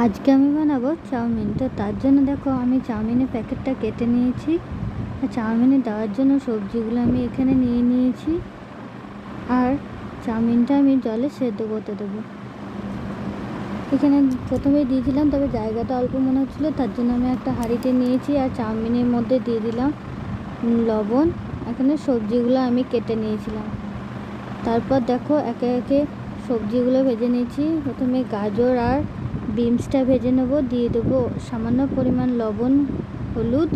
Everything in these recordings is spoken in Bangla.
আজকে আমি বানাবো চাউমিন। তো তার জন্য দেখো আমি চাউমিনের প্যাকেটটা কেটে নিয়েছি। আর চাউমিনে দেওয়ার জন্য সবজিগুলো আমি এখানে নিয়ে নিয়েছি। আর চাউমিনটা আমি জলে সেদ্ধ করতে দেবো। এখানে প্রথমেই দিয়েছিলাম, তবে জায়গাটা অল্প মনে হচ্ছিলো, তার জন্য আমি একটা হাঁড়িতে নিয়েছি। আর চাউমিনের মধ্যে দিয়ে দিলাম লবণ। এখানে সবজিগুলো আমি কেটে নিয়েছিলাম। তারপর দেখো একে একে সবজিগুলো ভেজে নিয়েছি। প্রথমে গাজর আর বিনসটা ভেজে নেব। দিয়ে দেবো সামান্য পরিমাণ লবণ, হলুদ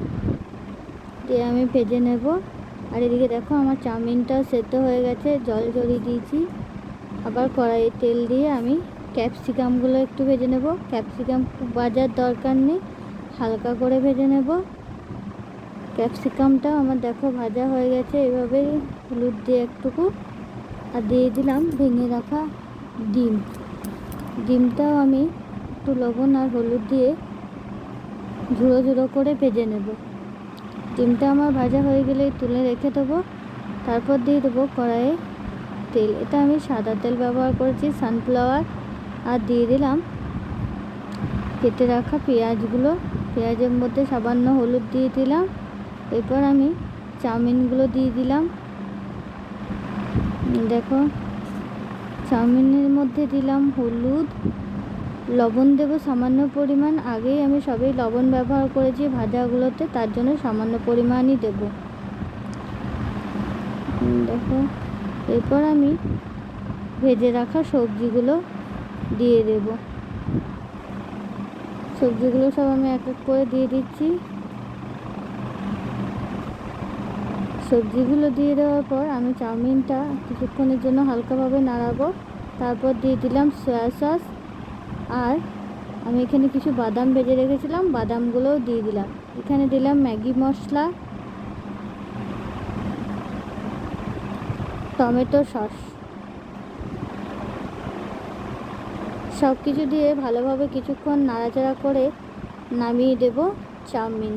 দিয়ে আমি ভেজে নেব। আর এদিকে দেখো আমার চাউমিনটাও সেদ্ধ হয়ে গেছে, জল ঝরিয়ে দিয়েছি। আবার কড়াইয়ে তেল দিয়ে আমি ক্যাপসিকামগুলো একটু ভেজে নেব। ক্যাপসিকাম খুব ভাজার দরকার নেই, হালকা করে ভেজে নেব। ক্যাপসিকামটা আমার দেখো ভাজা হয়ে গেছে। এভাবেই হলুদ দিয়ে একটুকু, আর দিয়ে দিলাম ভেঙে রাখা ডিমটাও আমি একটু লবণ আর হলুদ দিয়ে ঝুড়ো ঝুড়ো করে ভেজে নেব। ডিমটা আমার ভাজা হয়ে গেলেই তুলে রেখে দেবো। তারপর দিয়ে দেবো কড়াইয়ে তেল। এটা আমি সাদা তেল ব্যবহার করেছি, সানফ্লাওয়ার। আর দিয়ে দিলাম কেটে রাখা পেঁয়াজগুলো। পেঁয়াজের মধ্যে সামান্য হলুদ দিয়ে দিলাম। এরপর আমি চাউমিনগুলো দিয়ে দিলাম। দেখো চাউমিনের মধ্যে দিলাম হলুদ, লবণ দেবো সামান্য পরিমাণ। আগেই আমি সবই লবণ ব্যবহার করেছি ভাজাগুলোতে, তার জন্য সামান্য পরিমাণই দেব। দেখো এরপর আমি ভেজে রাখা সবজিগুলো দিয়ে দেব। সবজিগুলো সব আমি এক এক করে দিয়ে দিচ্ছি। সবজিগুলো দিয়ে দেওয়ার পর আমি চাউমিনটা কিছুক্ষণের জন্য হালকাভাবে নাড়াবো। তারপর দিয়ে দিলাম সয়া সস। আর আমি এখানে কিছু বাদাম ভেজে রেখেছিলাম, বাদামগুলোও দিয়ে দিলাম। এখানে দিলাম ম্যাগি মশলা, টমেটো সস। সব কিছু দিয়ে ভালোভাবে কিছুক্ষণ নাড়াচাড়া করে নামিয়ে দেব চাউমিন।